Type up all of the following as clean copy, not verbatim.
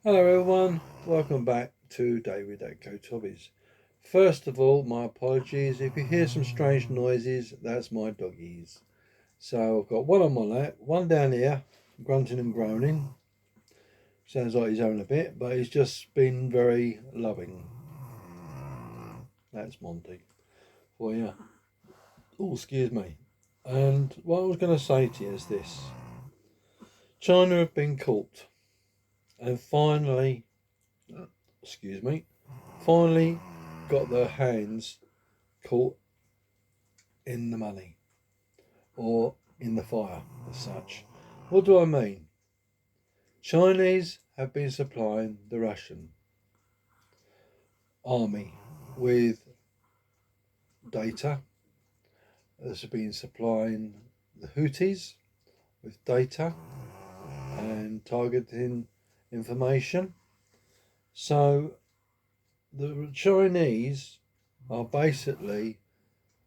Hello everyone, welcome back to David Echo Hobbies. First of all, my apologies if you hear some strange noises, that's my doggies. So I've got one on my lap, one down here, grunting and groaning. Sounds like he's having a bit, but he's just been very loving. That's Monty for you. Oh, excuse me. And what I was going to say to you is this. China have been caught and excuse me, finally got their hands caught in the money or in the fire as such. What do I mean? Chinese have been supplying the Russian army with data. Has been supplying the Houthis with data and targeting information. So the Chinese are basically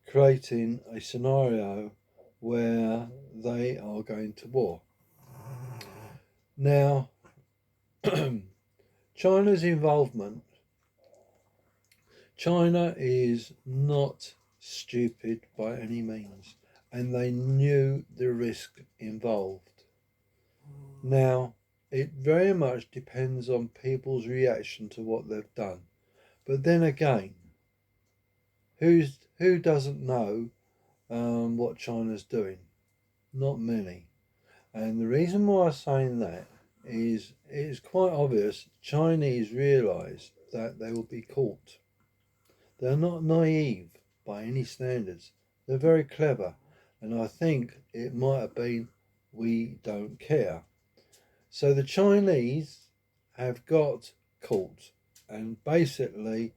creating a scenario where they are going to war. Now, China's involvement, China is not stupid by any means, and they knew the risk involved. Now, it very much depends on people's reaction to what they've done. But then again, who doesn't know what China's doing? Not many. And the reason why I'm saying that is it's quite obvious Chinese realise that they will be caught. They're not naive by any standards. They're very clever. And I think it might have been we don't care. So the Chinese have got caught. And basically,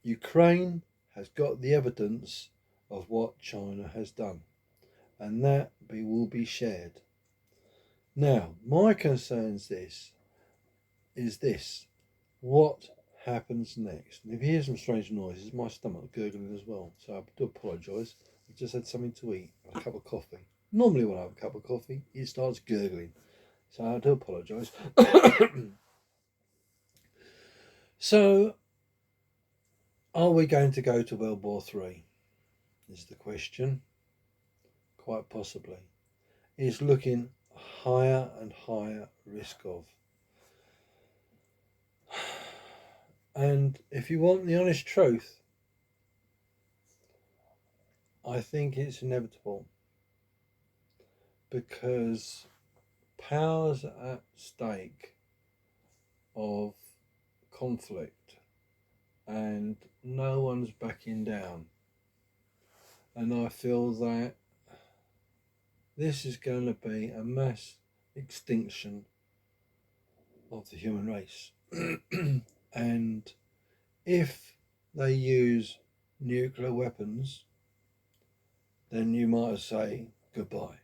Ukraine has got the evidence of what China has done. And that will be shared. Now, my concern is this. What happens next? And if you hear some strange noises, my stomach gurgling as well. So I do apologise. I've just had something to eat, a cup of coffee. Normally when I have a cup of coffee, it starts gurgling. So I do apologise. So, are we going to go to World War Three? Is the question. Quite possibly. It's looking higher and higher risk of. And if you want the honest truth, I think it's inevitable because powers at stake of conflict and no one's backing down. And I feel that this is going to be a mass extinction of the human race. And if they use nuclear weapons, then you might say goodbye.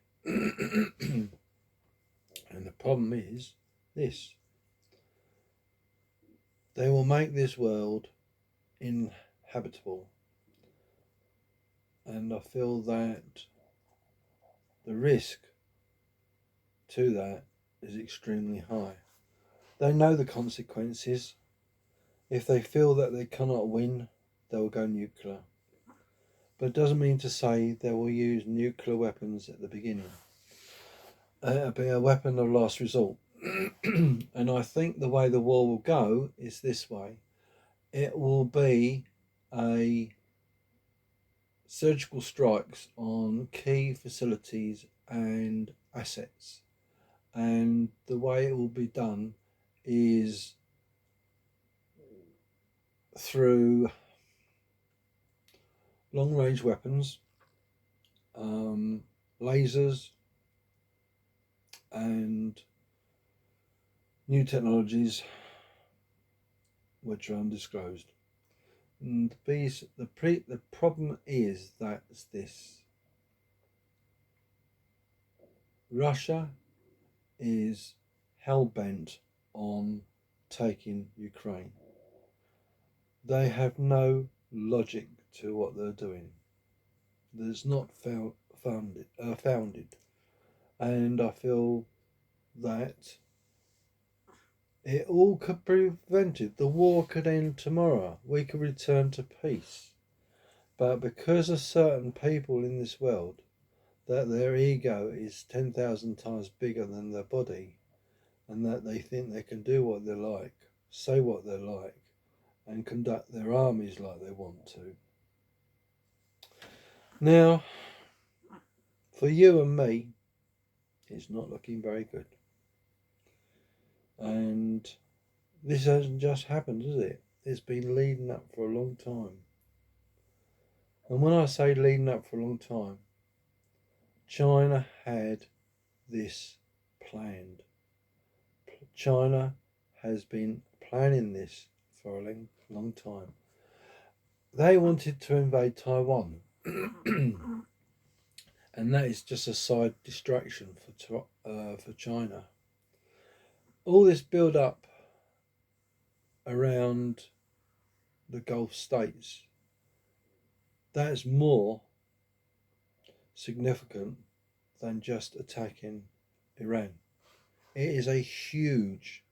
And the problem is this: they will make this world inhabitable. And I feel that the risk to that is extremely high. They know the consequences. If they feel that they cannot win, they will go nuclear. But it doesn't mean to say they will use nuclear weapons at the beginning. It'll be a weapon of last resort. And I think the way the war will go is this way. It will be a surgical strikes on key facilities and assets. And the way it will be done is through long range weapons, lasers, and new technologies which are undisclosed. And the problem is that this: Russia is hell bent on taking Ukraine. They have no logic to what they're doing. That's not founded, and I feel that It all could be prevented. The war could end tomorrow. We could return to peace. But because of certain people in this world, that their ego is 10,000 times bigger than their body, and that they think they can do what they like, say what they like, and conduct their armies like they want to. Now, for you and me, it's not looking very good. And this hasn't just happened, has it? It's been leading up for a long time. And when I say leading up for a long time, China had this planned. China has been planning this for a long time. They wanted to invade Taiwan. And that is just a side distraction for China. All this build up around the Gulf states, that is more significant than just attacking Iran. It is a huge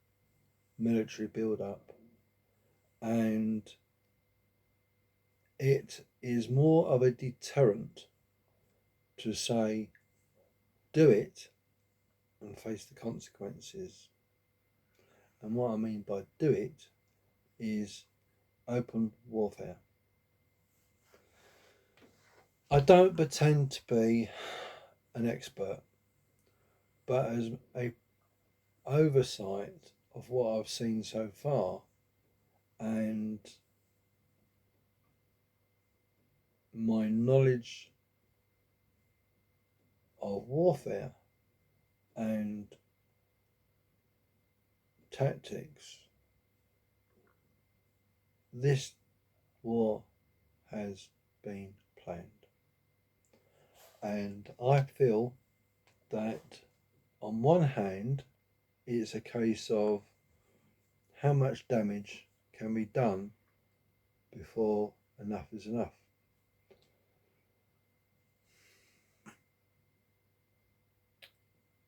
military build up, and it is more of a deterrent to say, do it and face the consequences. And what I mean by do it is open warfare. I don't pretend to be an expert, but as a oversight of what I've seen so far and my knowledge of warfare and tactics, this war has been planned. And I feel that on one hand, it's a case of how much damage can be done before enough is enough.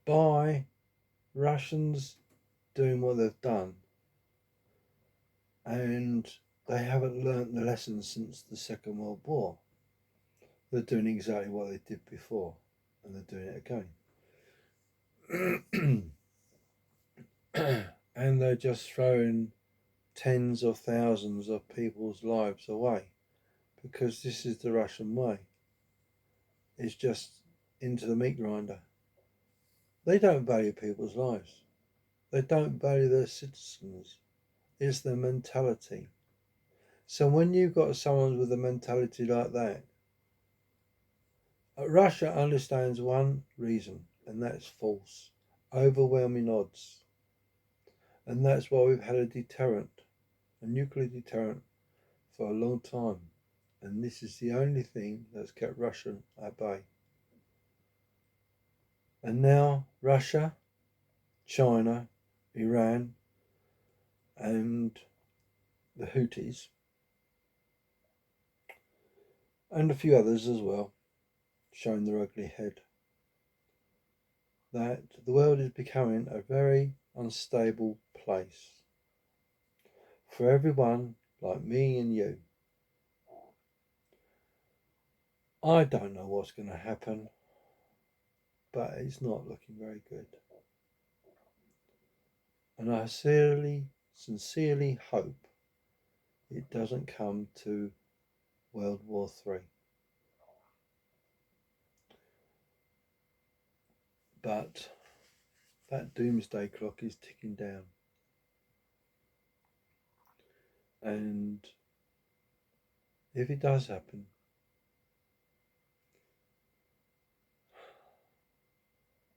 By Russians doing what they've done, and they haven't learnt the lessons since the Second World War. They're doing exactly what they did before, and they're doing it again. And they're just throwing tens of thousands of people's lives away, because this is the Russian way. It's just into the meat grinder. They don't value people's lives. They don't value their citizens. It's their mentality. So when you've got someone with a mentality like that, Russia understands one reason, and that's false. Overwhelming odds. And that's why we've had a deterrent, a nuclear deterrent, for a long time. And this is the only thing that's kept Russia at bay. And now Russia, China, Iran, and the Houthis, and a few others as well, showing their ugly head, that the world is becoming a very unstable place for everyone like me and you. I don't know what's going to happen, but it's not looking very good. And I sincerely hope it doesn't come to World War III. But that doomsday clock is ticking down. And if it does happen,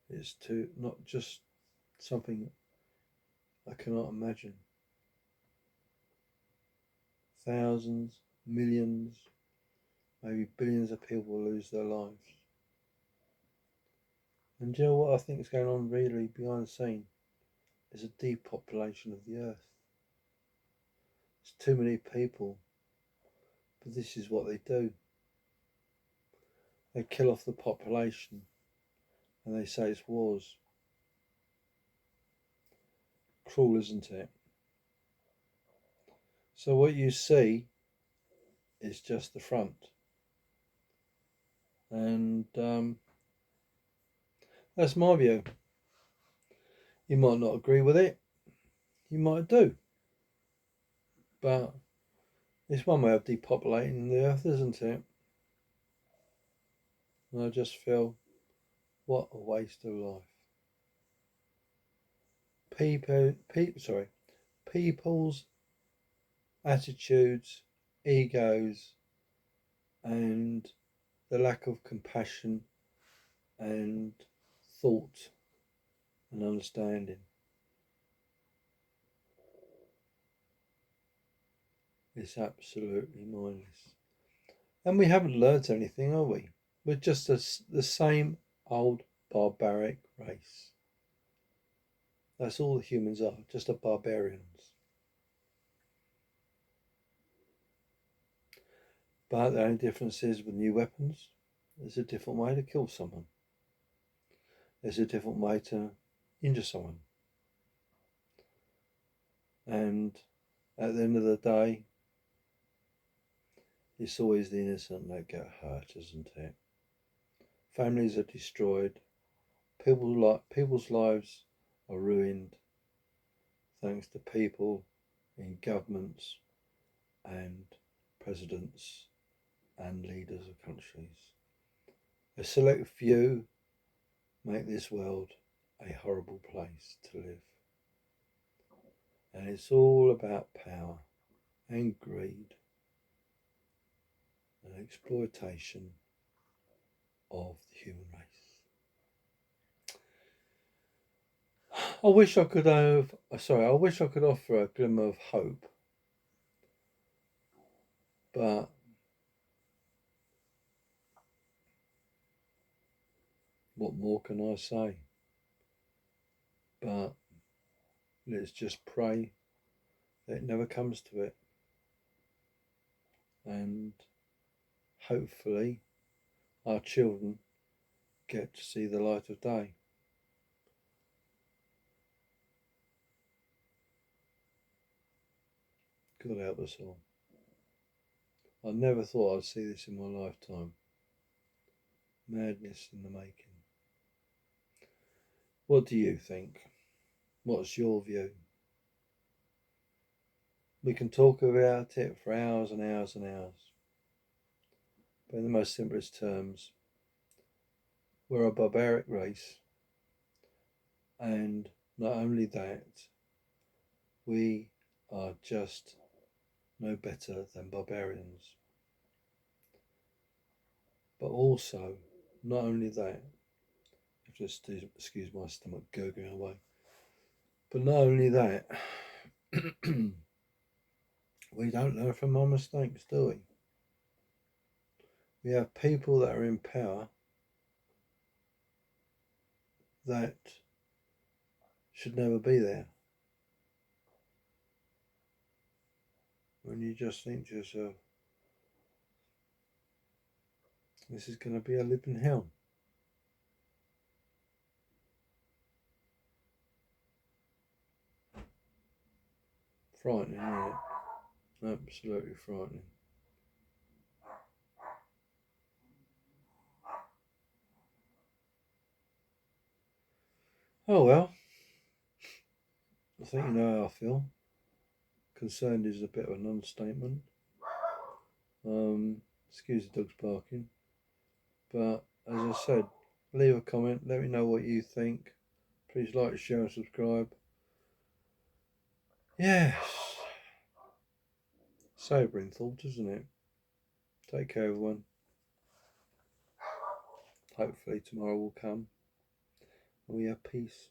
it's not just something I cannot imagine. Thousands, millions, maybe billions of people will lose their lives. And do you know what I think is going on really behind the scene? Is a depopulation of the earth. There's too many people, but this is what they do. They kill off the population and they say it's wars. cruel, isn't it? So what you see is just the front. And that's my view. You might not agree with it. You might do. But it's one way of depopulating the earth, isn't it? And I just feel, what a waste of life. People's attitudes, egos, and the lack of compassion and thought and understanding is absolutely mindless. And we haven't learnt anything, have we? We're just the same old barbaric race. That's all the humans are, just a barbarians. But the only difference is with new weapons, there's a different way to kill someone. There's a different way to injure someone. And at the end of the day, it's always the innocent that get hurt, isn't it? Families are destroyed. People's lives are ruined thanks to people in governments and presidents and leaders of countries. A select few make this world a horrible place to live. And it's all about power and greed and exploitation of the human race. I wish I could offer a glimmer of hope. But what more can I say? But let's just pray that it never comes to it. And hopefully our children get to see the light of day. God help us all. I never thought I'd see this in my lifetime. Madness in the making. What do you think? What's your view? We can talk about it for hours and hours and hours. But in the most simplest terms, we're a barbaric race. And not only that, we are just no better than barbarians. But also, not only that, just excuse my stomach gurgling away. But not only that, we don't learn from our mistakes, do we? We have people that are in power that should never be there. When you just think to yourself, this is going to be a living hell. Frightening, isn't it? Absolutely frightening. Oh well, I think you know how I feel. Concerned is a bit of an understatement. Excuse the dogs barking. But as I said, leave a comment, let me know what you think. Please like, share and subscribe. Yes. Sobering thought, isn't it? Take care, everyone. Hopefully tomorrow will come and we have peace.